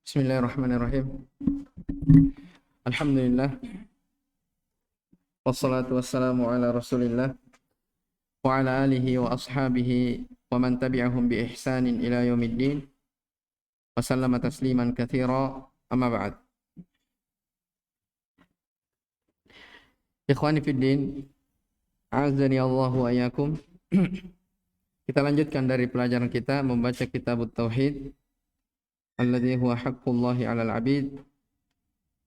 Bismillahirrahmanirrahim. Alhamdulillah. Wassalatu wassalamu ala rasulillah wa ala alihi wa ashabihi wa man tabi'ahum bi ihsanin ila yaumiddin wa sallama tasliman katsira amma ba'd. Ikhwani fid din, a'azzani Allah wa iyyakum. Kita lanjutkan dari pelajaran kita membaca kitab Tauhid alladzi huwa haqqullahi 'alal 'abid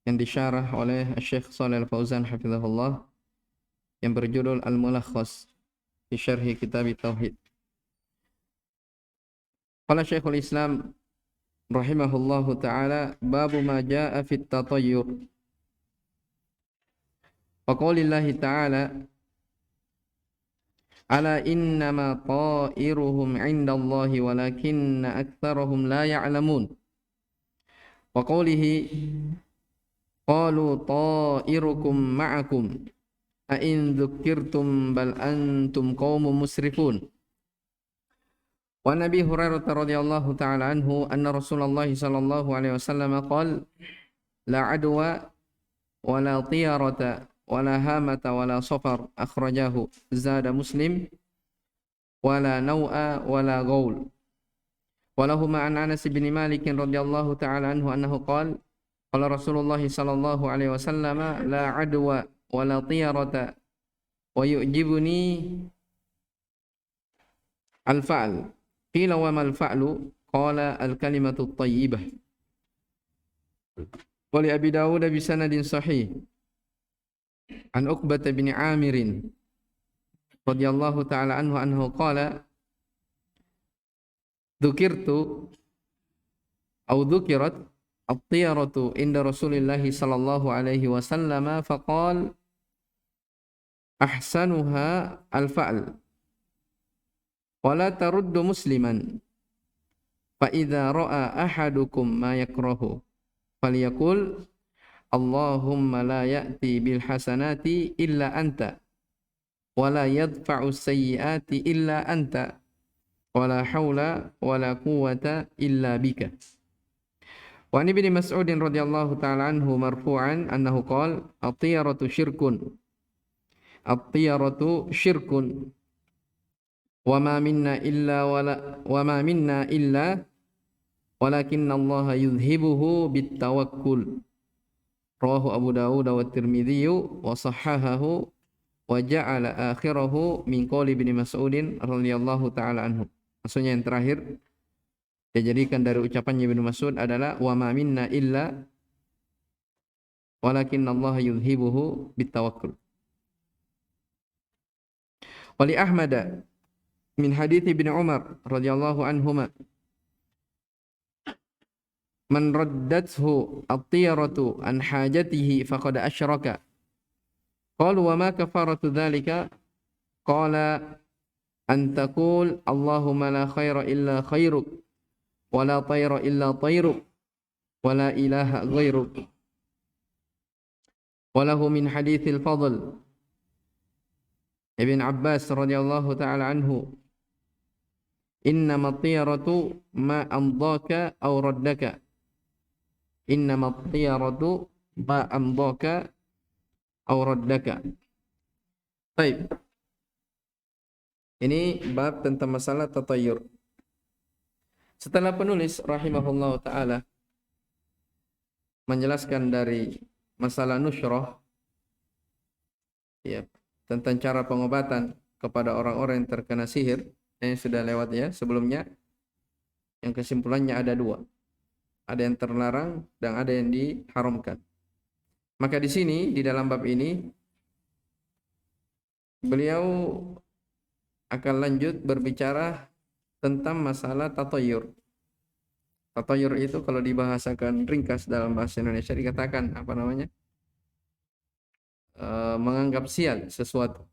yang disyarah oleh Syekh Shalih Al-Fauzan hafizahullah yang berjudul Al-Mulakhas fi Syarhi Kitab Tauhid. Qala Syekhul Islam rahimahullahu taala babu ma jaa fit tatayyur. Wa qaulillahi ta'ala ala innama ta'iruhum 'indallahi walakinna aktsarahum la ya'lamun. Wa qaulihi qalu ta'irukum ma'akum a in dzukirtum bal antum qaumun musrifun. Wa Nabi Hurairah radhiyallahu ta'ala anhu anna Rasulullah sallallahu alaihi wasallam qala la adwa wa la tiyarata wa la hamata wa la safar akhrajahu zada Muslim wa la naw'a wa la ghaul. Wa lahuma an Anas bin Malik radhiyallahu ta'ala anhu annahu qala qala Rasulullah sallallahu alaihi wasallam la adwa wa la tiyarata wa yu'jibuni al-fa'l. Qila wa mal fa'lu? Qala al-kalimatu at-tayyibah. Wa li Abi Dawud bi sanadin sahih an Uqbah bin Amir radhiyallahu ta'ala anhu qala dzukirtu aw dzukirat at-tiyaratu inda Rasulillah sallallahu alaihi wasallam faqala ahsanuha al-fa'l wa la taruddu musliman fa idza ra'a ahadukum ma yakrahu falyaqul Allahumma la ya'ti bil hasanati illa anta wa la yadfa'u sayyiati illa anta wa la haula wa la quwwata illa bika. Wa Ibnu Mas'ud radhiyallahu ta'ala anhu marfu'an annahu qala at-tiyaratu syirkun wa ma minna illa walakinna Allah yudhibuhu bit-tawakkul. Rawahu Abu Dawud wa Tirmidzi wa sahhahahu wa ja'ala akhirahu min qouli Ibnu Mas'ud radhiyallahu ta'ala anhu. Maksudnya yang terakhir dia jadikan dari ucapannya Ibnu Mas'ud adalah wa ma minna illa walakinna Allah yudhibuhu bit-tawakkul. Wa li Ahmad min hadits Ibnu Umar radhiyallahu anhuma man raddathu at-tiyaratu an hajatihi faqad asyraka. Qalu wa ma kafaratu dzalika? Qala an taqul Allahumma la khaira illa khairuk wa la tayra illa tayruk wa la ilaha ghairuk. Wa lahu min haditsil Fadl Ibn Abbas radhiyallahu ta'ala anhu innama at-tiyaratu ma amdaka aw raddaka. Innama at-tiyaratu ma amdaka aw raddaka. Baik. Ini bab tentang masalah tatayyur. Setelah penulis rahimahullah ta'ala menjelaskan dari masalah nusyrah ya, tentang cara pengobatan kepada orang-orang yang terkena sihir yang sudah lewat ya sebelumnya, yang kesimpulannya ada dua, ada yang terlarang dan ada yang diharamkan. Maka di sini di dalam bab ini beliau akan lanjut berbicara tentang masalah tatayyur. Tatayyur itu kalau dibahasakan ringkas dalam bahasa Indonesia dikatakan apa namanya? Menganggap sial sesuatu.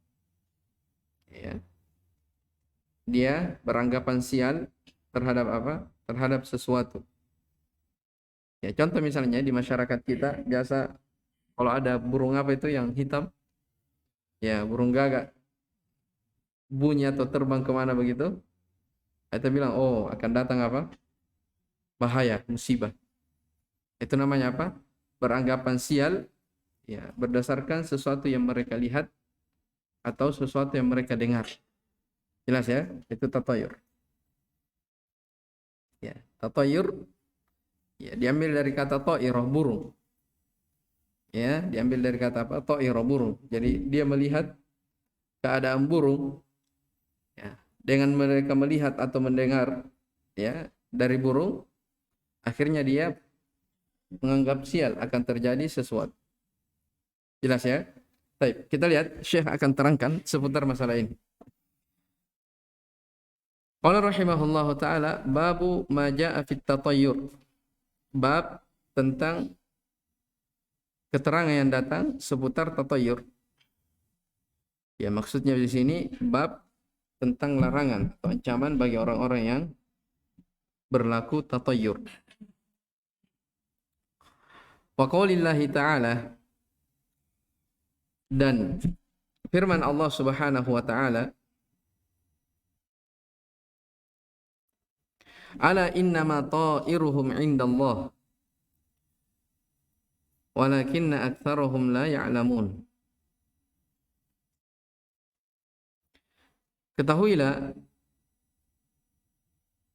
Ya. Dia beranggapan sial terhadap apa? Terhadap sesuatu. Ya, contoh misalnya di masyarakat kita biasa kalau ada burung apa itu yang hitam, ya burung gagak bunyi atau terbang kemana begitu, kita bilang oh akan datang apa? Bahaya, musibah. Itu namanya apa? Beranggapan sial, ya, berdasarkan sesuatu yang mereka lihat atau sesuatu yang mereka dengar. Jelas ya? Itu tatayur. Ya, tatayur ya diambil dari kata ta'irah, burung. Ya, diambil dari kata apa? Ta'irah, burung. Jadi dia melihat keadaan burung, ya, dengan mereka melihat atau mendengar, ya, dari burung, akhirnya dia menganggap sial akan terjadi sesuatu. Jelas ya? Baik, kita lihat Syekh akan terangkan seputar masalah ini. Qala rahimahullahu taala babu ma jaa fit tatayyur. Bab tentang keterangan yang datang seputar tatayyur. Ya, maksudnya di sini bab tentang larangan atau ancaman bagi orang-orang yang berlaku tatayyur. Wa qaulillahi ta'ala, dan firman Allah Subhanahu wa taala, ala innama ta'iruhum 'indallah walakinna aktsarahum la ya'lamun. Ketahuilah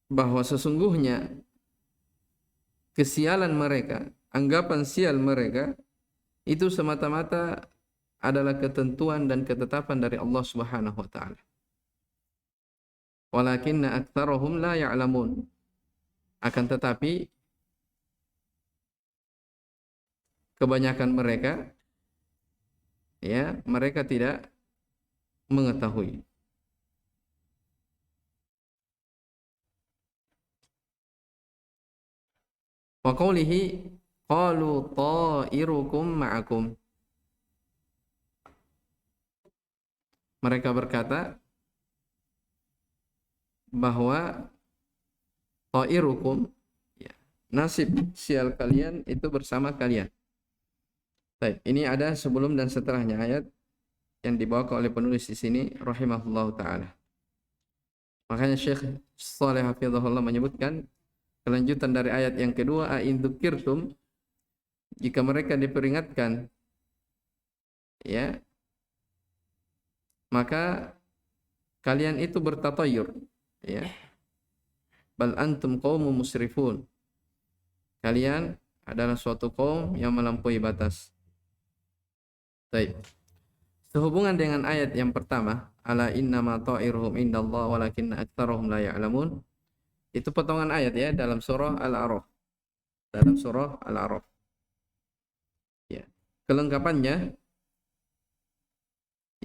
bahwa sesungguhnya kesialan mereka, anggapan sial mereka itu semata-mata adalah ketentuan dan ketetapan dari Allah Subhanahu wa taala. Walakinna aktsarahum la ya'lamun. Akan tetapi kebanyakan mereka, ya, mereka tidak mengetahui. Wa qawlihi qalu ta'irukum ma'akum. Mereka berkata bahwa ta'irukum, ya, nasib sial kalian itu bersama kalian. Baik, ini ada sebelum dan setelahnya ayat yang dibawakan oleh penulis di sini rahimahullahu taala. Makanya Syekh Shalih hafizahullah menyebutkan kelanjutan dari ayat yang kedua, in dzukirtum, jika mereka diperingatkan, ya, maka kalian itu bertatayur, ya. Bal antum qaumun musrifun. Kalian adalah suatu kaum yang melampaui batas. Baik. Sehubungan dengan ayat yang pertama, ala innama ta'iruhum indallah walakinna aktsarahum la ya'lamun. Itu potongan ayat, ya, dalam surah Al-A'raf. Dalam surah Al-A'raf. Ya. Kelengkapannya,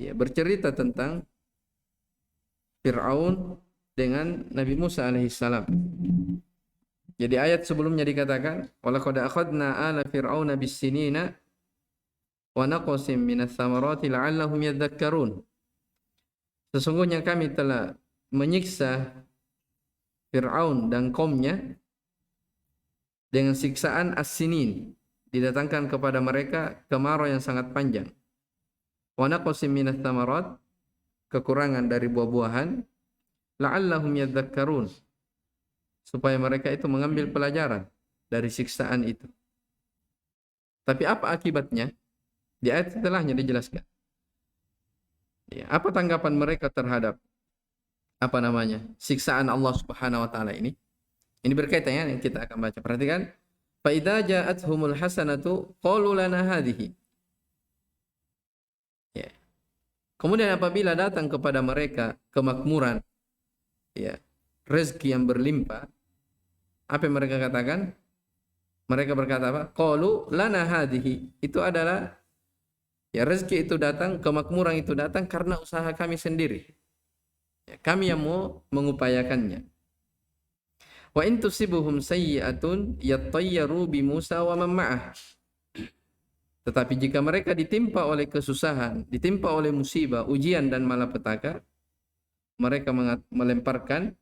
ya, bercerita tentang Fir'aun dengan Nabi Musa alaihissalam. Jadi ayat sebelumnya dikatakan, walaqad akhadna ala fir'auna bis-sinina wa naqsim minas thamarati la'allahum yadhakkarun. Sesungguhnya kami telah menyiksa Fir'aun dan kaumnya dengan siksaan as-sinin, didatangkan kepada mereka kemarau yang sangat panjang. Wa naqsim minas thamarat, kekurangan dari buah-buahan, la'allahum yadhakkarun, supaya mereka itu mengambil pelajaran dari siksaan itu. Tapi apa akibatnya? Di ayat setelahnya dijelaskan. Ya, apa tanggapan mereka terhadap apa namanya? Siksaan Allah Subhanahu wa taala ini? Ini berkaitan ya yang kita akan baca. Perhatikan. Fa idza ja'atuhumul hasanatu qalu lana hadhihi. Ya. Kemudian apabila datang kepada mereka kemakmuran, ya, rezeki yang berlimpah, apa yang mereka katakan? Mereka berkata apa? Qalu lana hadhihi. Itu adalah, ya, rezeki itu datang, kemakmuran itu datang karena usaha kami sendiri. Ya, kami yang mau mengupayakannya. Wa in tusibuhum sayyi'atun yattayyaru bi Musa wa man ma'ah. Tetapi jika mereka ditimpa oleh kesusahan, ditimpa oleh musibah, ujian dan malapetaka, mereka melemparkan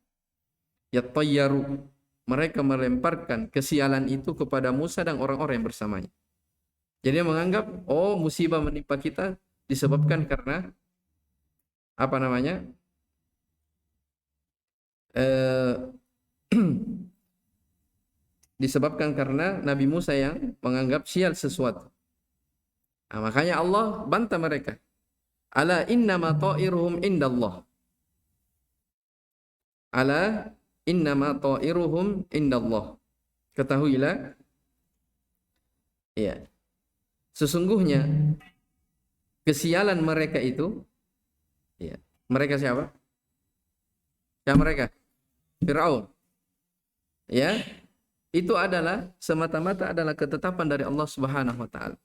yattayyaru, mereka melemparkan kesialan itu kepada Musa dan orang-orang yang bersamanya. Jadi dia menganggap, oh, musibah menimpa kita disebabkan karena apa namanya? disebabkan karena Nabi Musa yang menganggap sial sesuatu. Nah, makanya Allah bantah mereka. Ala innama ta'iruhum indallah. Ala innama ta'iruhum indallah. Ketahuilah, ya, sesungguhnya kesialan mereka itu, ya, mereka siapa? Siapa mereka? Fir'aun. Ya, itu adalah semata-mata adalah ketetapan dari Allah Subhanahu wa taala.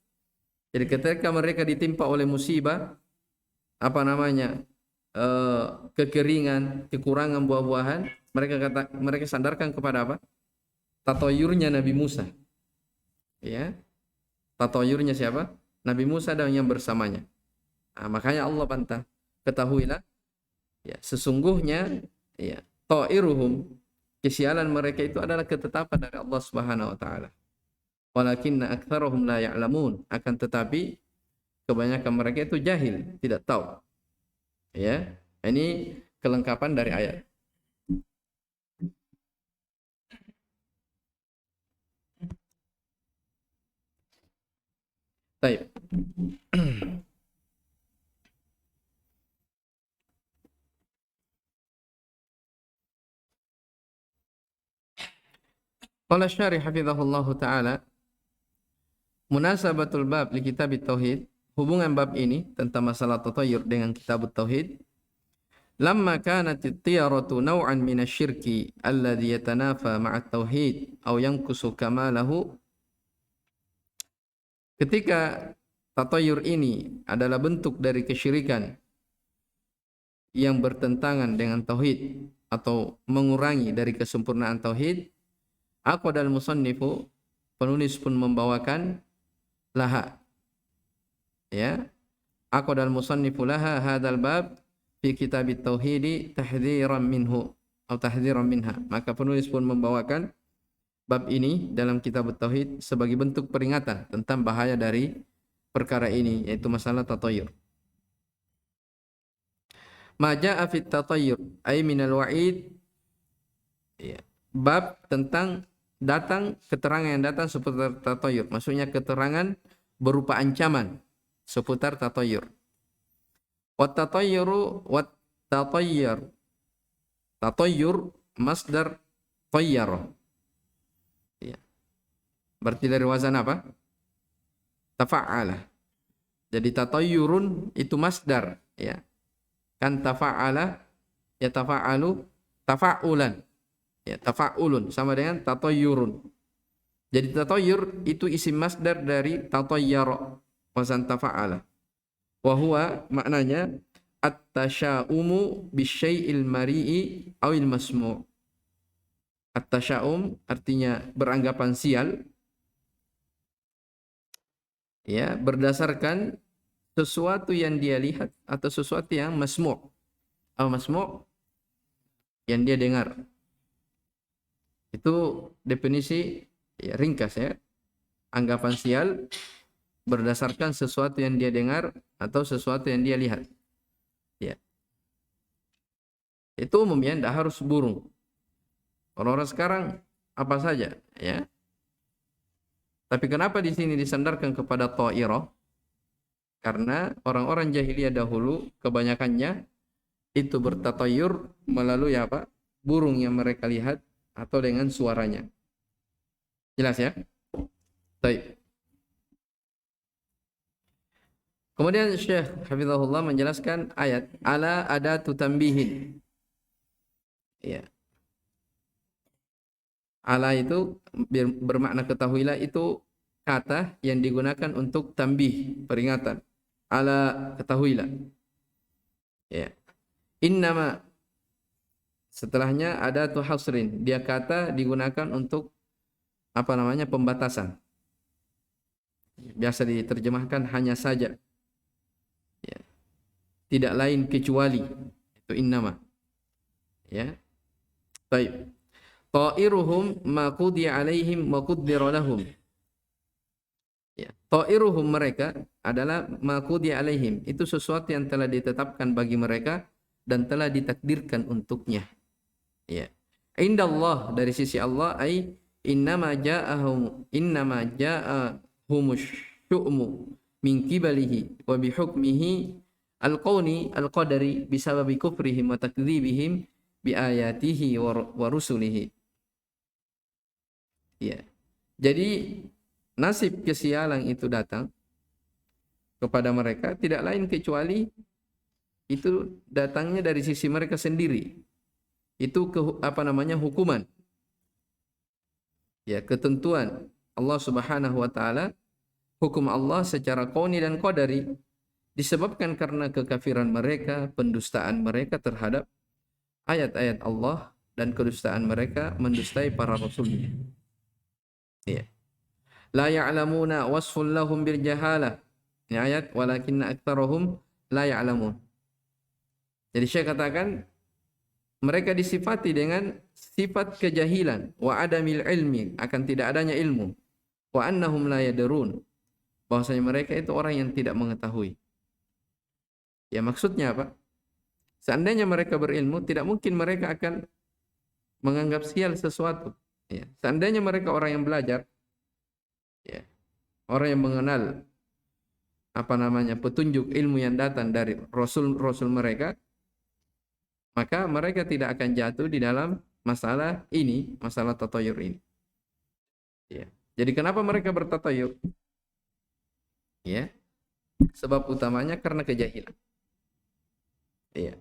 Jadi ketika mereka ditimpa oleh musibah, apa namanya? Kekeringan, kekurangan buah-buahan, mereka sandarkan kepada apa? Tatoyurnya Nabi Musa. Ya. Tatoyurnya siapa? Nabi Musa dan yang bersamanya. Nah, makanya Allah bantah. Ketahuilah, ya, sesungguhnya, ya, ta'iruhum, kesialan mereka itu adalah ketetapan dari Allah Subhanahu wa taala. Walakinna aktsarahum la ya'lamun, akan tetapi kebanyakan mereka itu jahil, tidak tahu. Ya. Ini kelengkapan dari ayat. Baik. Qala syarih hafizahullahu taala, munasabatul bab li kitab tauhid, hubungan bab ini tentang masalah tatayur dengan kitab tauhid. Lamma kanat at-tiyaratu naw'an min asy-syirki alladhi yatanafa ma'a at-tauhid aw yanqusu kamalahu. Ketika tatayur ini adalah bentuk dari kesyirikan yang bertentangan dengan tauhid atau mengurangi dari kesempurnaan tauhid, aqadal musannifu, penulis pun membawakan laha, ya, aqadal musannifu laha hadzal bab fi kitab tauhid tahdhiran minhu atau tahdhiran minha. Maka penulis pun membawakan bab ini dalam kitab tauhid sebagai bentuk peringatan tentang bahaya dari perkara ini, yaitu masalah tatayur. Ma jaa fit tatayur ay minal wa'id, ya, bab tentang datang keterangan yang datang seputar tatayur, maksudnya keterangan berupa ancaman seputar tatayur. Wat tatayyuru wat tatayyur, tatayyur masdar tayyara, ya, berarti dari wazan apa? Tafa'ala. Jadi tatayyurun itu masdar, ya, kan tafa'ala ya tafa'alu tafa'ulan, ya, tafa'ulun sama dengan tatayyurun. Jadi tatayyur itu isim masdar dari tatayyara, wazan tafa'ala. Wa huwa maknanya at-tasya'umu bisyai'il mari'i awil masmu'. At-tasya'um artinya beranggapan sial, ya, berdasarkan sesuatu yang dia lihat atau sesuatu yang masmu'. Al-masmu' yang dia dengar. Itu definisi, ya, ringkas, ya. Anggapan sial berdasarkan sesuatu yang dia dengar atau sesuatu yang dia lihat. Ya. Itu umumnya tidak harus burung. Orang-orang sekarang apa saja, ya. Tapi kenapa di sini disandarkan kepada ta'irah? Karena orang-orang jahiliyah dahulu kebanyakannya itu bertatayur melalui apa? Burung yang mereka lihat atau dengan suaranya. Jelas, ya? Baik. Kemudian Syekh Hafizahullah menjelaskan ayat ala adatu tambihin. Ya. Ala itu bermakna ketahuilah, itu kata yang digunakan untuk tambih, peringatan. Ala, ketahuilah. Ya. Innama, setelahnya adatu hasrin, dia kata digunakan untuk apa namanya? Pembatasan. Biasa diterjemahkan hanya saja. Ya. Tidak lain kecuali, itu innama. Ya. Baik. Ta'iruhum ma qudiya alaihim wa quddira lahum. Ya. Ta'iruhum, mereka adalah ma qudiya alaihim, itu sesuatu yang telah ditetapkan bagi mereka dan telah ditakdirkan untuknya. Ya. Indallah, dari sisi Allah, ai innama ja'ahumus syu'mu min qibalihi wa bihukmihi al-qadari bisababi kufrihim wa takdzibihim bi ayatihi wa rusulihi. Ya. Jadi nasib kesialan itu datang kepada mereka tidak lain kecuali itu datangnya dari sisi mereka sendiri. Itu hukuman. Ya, ketentuan Allah Subhanahu wa taala, hukum Allah secara qauni dan qadari disebabkan karena kekafiran mereka, pendustaan mereka terhadap ayat-ayat Allah dan kedustaan mereka mendustai para rasulnya. Ya. La ya'lamuna wasful lahum bil jahalah. Ini ayat walakinna aktsarahum la ya'lamun. Jadi saya katakan mereka disifati dengan sifat kejahilan wa adamil ilmi, akan tidak adanya ilmu, wa annahum la yadrun, bahwasanya mereka itu orang yang tidak mengetahui. Ya, maksudnya apa? Seandainya mereka berilmu, tidak mungkin mereka akan menganggap sial sesuatu. Ya. Seandainya mereka orang yang belajar, ya, orang yang mengenal petunjuk ilmu yang datang dari rasul-rasul mereka, maka mereka tidak akan jatuh di dalam masalah ini, masalah tatayur ini. Ya. Jadi kenapa mereka bertatayur? Ya. Sebab utamanya karena kejahilan. Ya.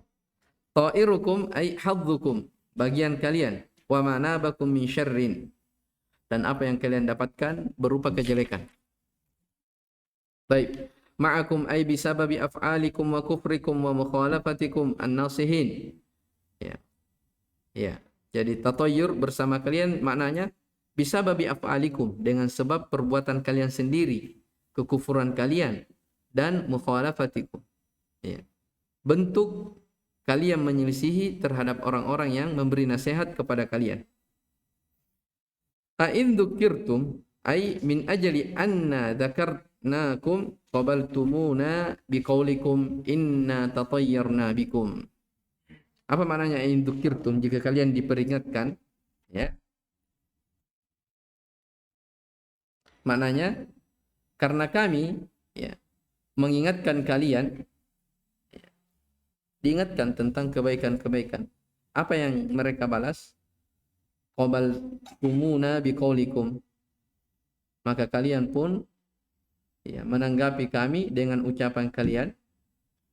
Ta'irukum ay hadzukum, bagian kalian, wa ma nabakum min syarrin, dan apa yang kalian dapatkan berupa kejelekan. Baik. Ma'akum ay bisababi af'alikum wa kufrikum wa mukhalafatikum an-nasihin. Ya. Ya. Jadi tatayur bersama kalian maknanya bisababi af'alikum, dengan sebab perbuatan kalian sendiri, kekufuran kalian dan mukhalafatikum. Ya. Bentuk kalian menyelisihi terhadap orang-orang yang memberi nasihat kepada kalian. A'in dzukirtum ay min ajli anna dzakarnakum qabaltumuna biqaulikum inna tatayyarna bikum. Apa maknanya a'in dzukirtum? Jika kalian diperingatkan, ya. Maknanya karena kami, ya, mengingatkan kalian, ya, diingatkan tentang kebaikan-kebaikan. Apa yang mereka balas? Qabaltumuna biqaulikum. Maka kalian pun, ya, menanggapi kami dengan ucapan kalian,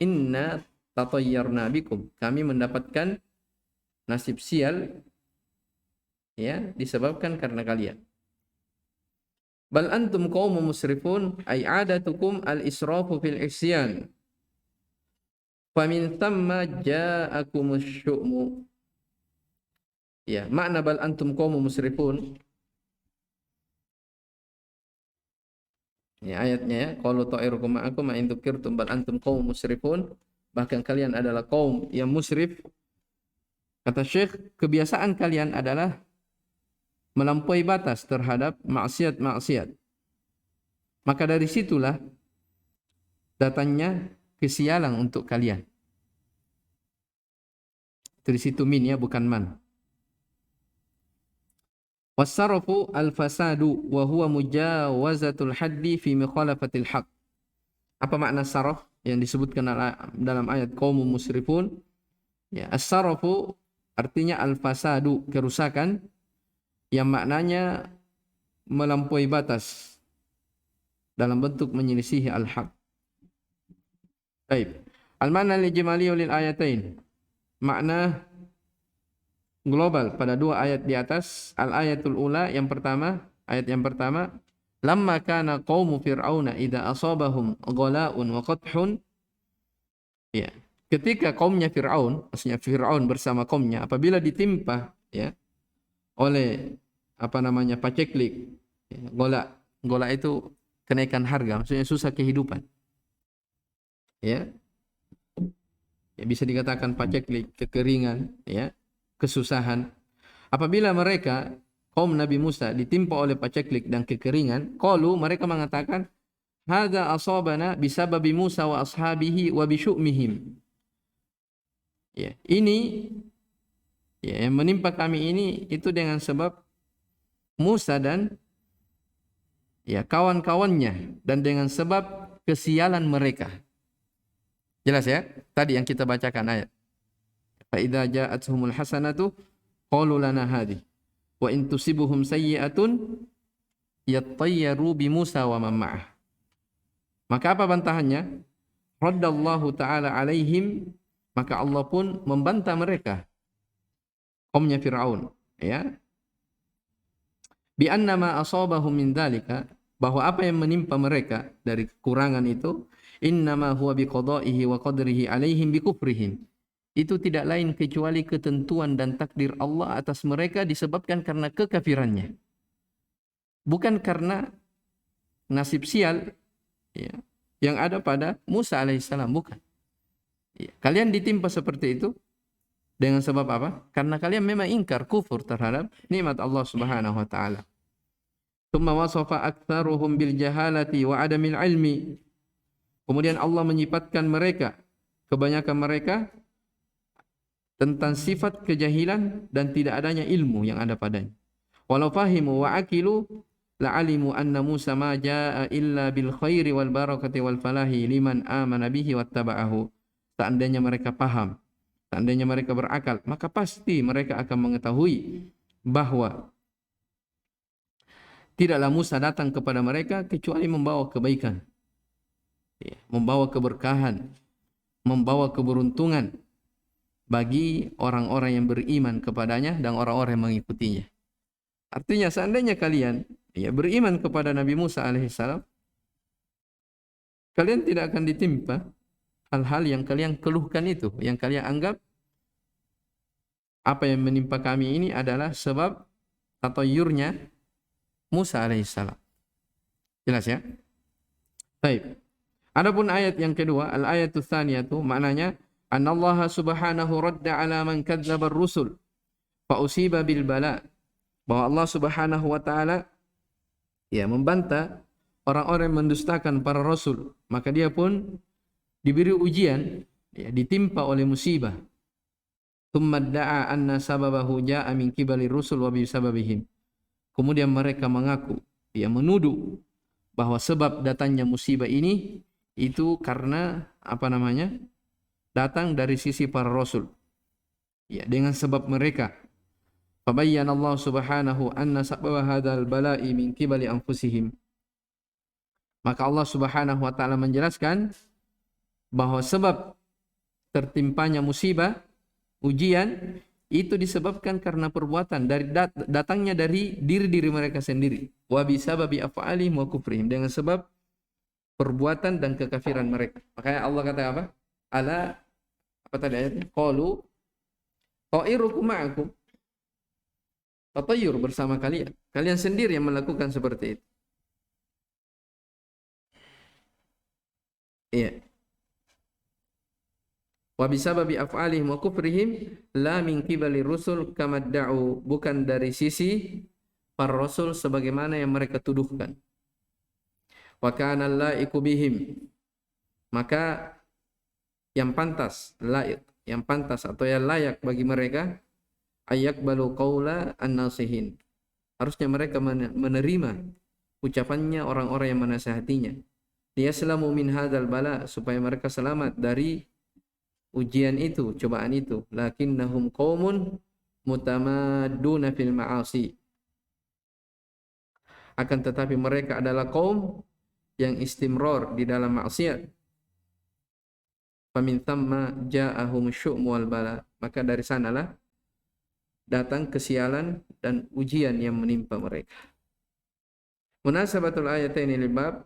inna tatayyarna bikum, kami mendapatkan nasib sial, ya, disebabkan karena kalian. Bal antum qaumun musrifun ay adatukum al-israfu fil isyan. Famin thamma ja'akumus syu'mu. Ya, makna bal antum qaumun musrifun. Ya, ayatnya ya, qalu ta'irukum ma'akum ma in dzukirtum bal antum qaumun musrifun. Bahkan kalian adalah kaum yang musrif. Kata Syekh, kebiasaan kalian adalah melampaui batas terhadap maksiat-maksiat. Maka dari situlah datangnya kesialan untuk kalian. Dari situ min, ya, bukan man. Wasarafu al-fasadu wa huwa mujawazatul haddi fi mukhalafatil haq. Apa makna saraf yang disebutkan dalam ayat qaumum musrifun? Ya, as-sarafu artinya al-fasadu, kerusakan, yang maknanya melampaui batas dalam bentuk menyelisihi al-haq. Baik. Al-makna al-ijmali lil ayatain. Makna global pada dua ayat di atas. Al-ayatul ula, yang pertama, ayat yang pertama, lamma kana qaumu fir'auna idza asabahum ghala'un wa qathun. Ya, ketika kaumnya Fir'aun, maksudnya Fir'aun bersama kaumnya, apabila ditimpa, ya, oleh paceklik, ya, gola itu kenaikan harga, maksudnya susah kehidupan. Ya. Ya, bisa dikatakan paceklik, kekeringan, ya, kesusahan. Apabila mereka kaum Nabi Musa ditimpa oleh paceklik dan kekeringan, qalu, mereka mengatakan, hadza asabana bisababi Musa wa ashabihi wa bisyu'mihim. Ya, ini, ya, yang menimpa kami ini itu dengan sebab Musa dan ya kawan-kawannya dan dengan sebab kesialan mereka. Jelas ya? Tadi yang kita bacakan ayat. Fa idza ja'atuhumul hasanatu qalu lana hadhi wa in tusibuhum sayyi'atun yattayyaru bi Musa wa man ma'ah. Maka apa bantahannya? Raddallahu ta'ala alaihim, maka Allah pun membantah mereka, kaumnya Fir'aun, ya. Bi annama asabahum min dzalika, bahwa apa yang menimpa mereka dari kekurangan itu, innama huwa biqada'ihi wa qadrihi alaihim bikufrihim. Itu tidak lain kecuali ketentuan dan takdir Allah atas mereka disebabkan karena kekafirannya. Bukan karena nasib sial, ya, yang ada pada Musa alaihissalam, bukan. Ya, kalian ditimpa seperti itu dengan sebab apa? Karena kalian memang ingkar, kufur terhadap nikmat Allah Subhanahu wa taala. Tsumma wasafa aktsaruhum bil jahalati wa adamil ilmi. Kemudian Allah menyifatkan mereka, kebanyakan mereka, tentang sifat kejahilan dan tidak adanya ilmu yang ada padanya. Walau fahimu wa akilu la'alimu anna Musa ma jaa illa bil khairi wal barakati wal falahi liman amana bihi wattaba'ahu. Seandainya mereka paham, seandainya mereka berakal, maka pasti mereka akan mengetahui bahwa tidaklah Musa datang kepada mereka kecuali membawa kebaikan, membawa keberkahan, membawa keberuntungan bagi orang-orang yang beriman kepadanya dan orang-orang yang mengikutinya. Artinya seandainya kalian beriman kepada Nabi Musa alaihissalam, kalian tidak akan ditimpa hal-hal yang kalian keluhkan itu, yang kalian anggap apa yang menimpa kami ini adalah sebab tatayyurnya Musa alaihissalam. Jelas ya? Baik. Adapun ayat yang kedua, al-ayatu tsaniyatu, maknanya anallaha subhanahu radda ala man kadzdzaba ar-rusul fa usiba bil bala. Bahwa Allah Subhanahu wa taala membantah orang-orang yang mendustakan para rasul, maka dia pun diberi ujian, ditimpa oleh musibah. Tsumma da'a anna sababahu jaa'a min qibali rusul wa bi sababihim. Kemudian mereka mengaku, menuduh bahwa sebab datangnya musibah ini itu karena datang dari sisi para rasul. Dengan sebab mereka. Fabayyana Allah Subhanahu anna sababa hadzal bala'i min qibali anfusihim. Maka Allah Subhanahu wa taala menjelaskan bahwa sebab tertimpanya musibah, ujian itu disebabkan karena perbuatan dari datangnya dari diri-diri mereka sendiri. Wa bisababi af'alihim wa kufrihim, dengan sebab perbuatan dan kekafiran mereka. Makanya Allah kata apa? Apa tadi ayatnya? Qalu ta'irukum ma'akum. Tatayyur bersama kalian. Kalian sendiri yang melakukan seperti itu. Iya. Wa bisababi af'alihim wa kufrihim la min qibali rusul kama da'u, bukan dari sisi para rasul sebagaimana yang mereka tuduhkan. Wa kana la'iqu bihim, maka yang pantas atau yang layak bagi mereka ayakbalu qaula an-nasihin, harusnya mereka menerima ucapannya orang-orang yang menasihatinya. Liyaslamu min hadzal bala, supaya mereka selamat dari ujian itu, cobaan itu. Lakinnahum qaumun mutamadduna fil ma'asi, akan tetapi mereka adalah kaum yang istimrar di dalam maksiat. Famin thamma ja'ahum syu'mu wal bala, maka dari sanalah datang kesialan dan ujian yang menimpa mereka. Munasabatul ayataini lil bab.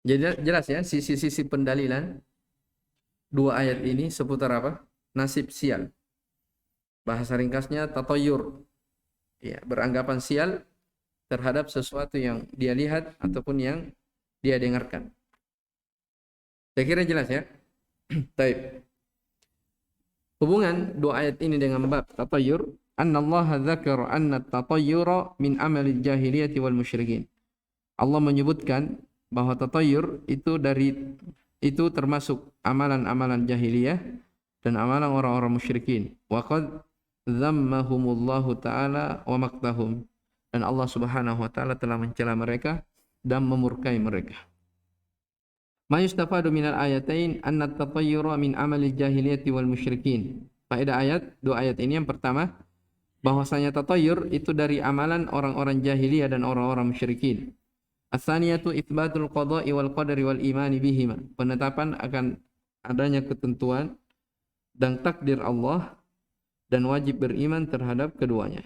Jadi jelas ya sisi-sisi pendalilan dua ayat ini seputar apa? Nasib sial. Bahasa ringkasnya tatayyur. Beranggapan sial terhadap sesuatu yang dia lihat ataupun yang dia dengarkan. Saya kira jelas ya. Baik. Hubungan dua ayat ini dengan bab tatayyur, annallaha dzakara anna tatayyura min amalil jahiliyati wal musyrikin. Allah menyebutkan bahwa tatayyur itu termasuk amalan-amalan jahiliyah dan amalan orang-orang musyrikin. Wa qad dhammahumullahu ta'ala wa maqtahum, dan Allah Subhanahu wa taala telah mencela mereka dan memurkai mereka. Ma yustafadu minal ayatain anna at-tatayyura min amalil jahiliyati wal musyrikin. Faedah ayat, dua ayat ini, yang pertama bahwasanya tatayyur itu dari amalan orang-orang jahiliyah dan orang-orang musyrikin. As-saniyatu itsbatul qada'i wal qadari wal imani bihima. Penetapan akan adanya ketentuan dan takdir Allah dan wajib beriman terhadap keduanya.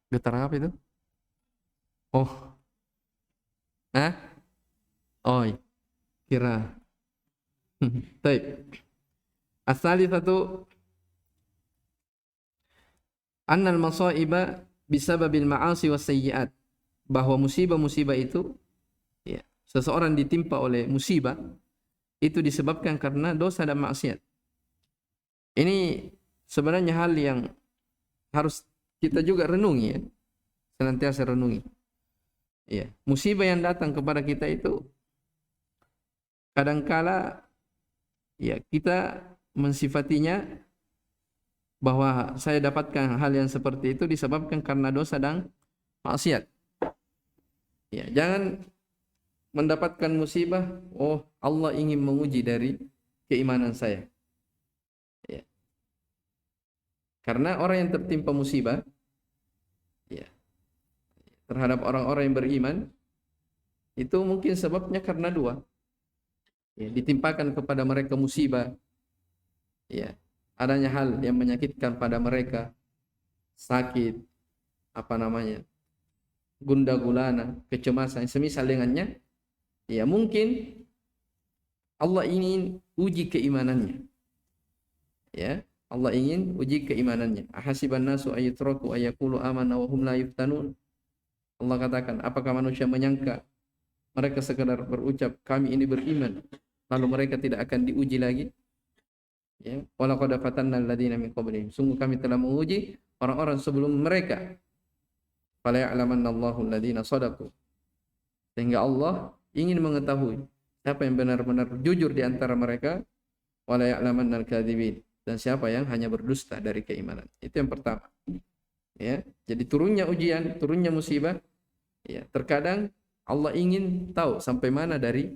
Getar apa itu? Oh. Hah? Oh, kira. Baik. As-salisatu annal masaiba bisababil ma'asi was sayyi'at. Bahwa musibah-musibah itu, ya, seseorang ditimpa oleh musibah itu disebabkan karena dosa dan maksiat. Ini sebenarnya hal yang harus kita juga renungi, ya. Senantiasa renungi. Ya, musibah yang datang kepada kita itu kadangkala ya kita mensifatinya bahwa saya dapatkan hal yang seperti itu disebabkan karena dosa dan maksiat. Ya, jangan mendapatkan musibah, oh Allah ingin menguji dari keimanan saya. Ya. Karena orang yang tertimpa musibah, ya, terhadap orang-orang yang beriman, itu mungkin sebabnya karena dua. Ya, ditimpakan kepada mereka musibah, ya, adanya hal yang menyakitkan pada mereka, sakit, gundah gulana, kecemasan, semisal dengannya, ya mungkin Allah ingin uji keimanannya. Ya, Allah ingin uji keimanannya. Ahasiban nasu ayutraku ayaqulu amanna wa hum la yuftanun. Allah katakan, apakah manusia menyangka mereka sekadar berucap kami ini beriman, lalu mereka tidak akan diuji lagi? Ya, walaqad fatanna alladziina min qablihim. Sungguh kami telah menguji orang-orang sebelum mereka. Fala ya'lamanna Allahu alladziina shadaqu. Sehingga Allah ingin mengetahui siapa yang benar-benar jujur di antara mereka, wala ya'lamanna al-kadzibin, dan siapa yang hanya berdusta dari keimanan. Itu yang pertama. Ya, jadi turunnya ujian, turunnya musibah, ya, terkadang Allah ingin tahu sampai mana dari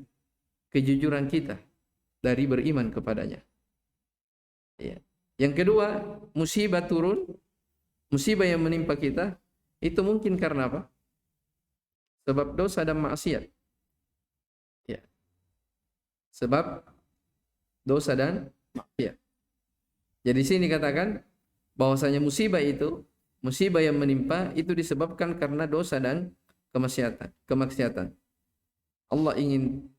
kejujuran kita dari beriman kepadanya. Ya. Yang kedua, musibah turun, musibah yang menimpa kita itu mungkin karena apa? Sebab dosa dan maksiat. Ya. Sebab dosa dan maksiat. Jadi sini katakan bahwasanya musibah itu, musibah yang menimpa itu disebabkan karena dosa dan kemaksiatan. Allah ingin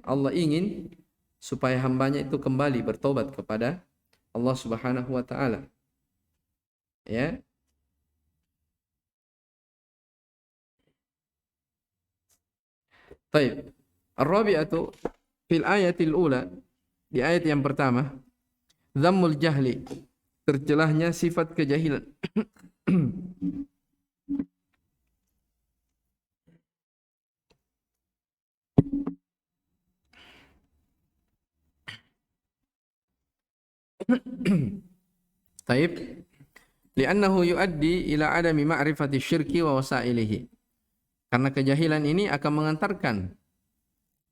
Allah ingin supaya hambanya itu kembali bertobat kepada Allah Subhanahu wa taala. Ya. Baik. Ar-rabi'atu fil ayatil ula, di ayat yang pertama, dhammul jahli, tercelahnya sifat kejahilan. Taib, li'annahu yuaddi ila adami ma'rifati syirki wa wasailihi. Karena kejahilan ini akan mengantarkan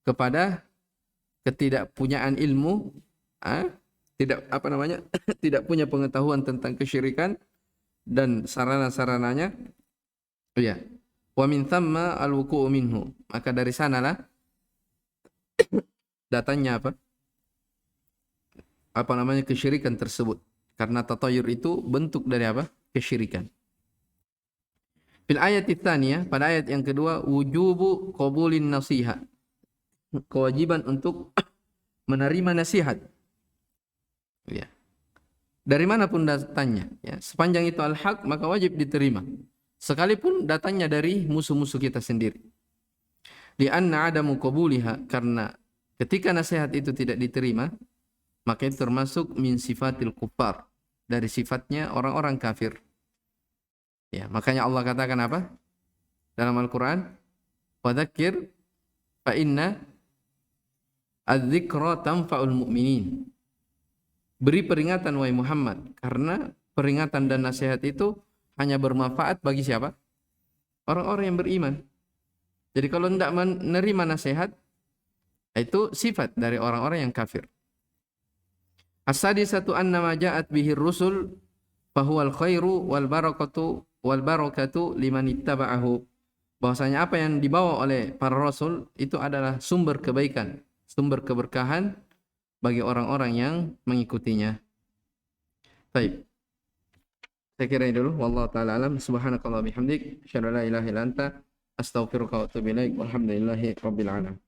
kepada ketidakpunyaan ilmu, tidak punya pengetahuan tentang kesyirikan dan sarana-sarananya. Ya. Wa min thamma al-wuqu'u minhu. Maka dari sanalah datangnya kesyirikan tersebut. Karena tatayur itu bentuk dari kesyirikan. Fil ayat tsaniyah, pada ayat yang kedua, wujubu qabulin nasiha. Kewajiban untuk menerima nasihat. Ya. Dari manapun datangnya, ya, sepanjang itu al-haq maka wajib diterima. Sekalipun datangnya dari musuh-musuh kita sendiri. Li'anna adamu qabuliha, karena ketika nasihat itu tidak diterima, maka itu termasuk min sifatil kuffar, dari sifatnya orang-orang kafir. Ya, makanya Allah katakan apa? Dalam Al-Qur'an, "Fadzakir fa inna adz-dzikra tanfa'ul mu'minin." Beri peringatan wahai Muhammad, karena peringatan dan nasihat itu hanya bermanfaat bagi siapa? Orang-orang yang beriman. Jadi kalau tidak menerima nasihat, itu sifat dari orang-orang yang kafir. As-sadisatu anna ma ja'at bihi rusul fahuwal khairu wal barakatu liman ittaba'ahu. Bahwasanya apa yang dibawa oleh para rasul itu adalah sumber kebaikan, sumber keberkahan bagi orang-orang yang mengikutinya. Baik. Saya kira ini dulu. Wallahu taala alam. Subhanakallah bihamdik, asyhadu an la ilaha illa anta, astaghfiruka wa atubu ilaik. Walhamdulillahi rabbil alamin.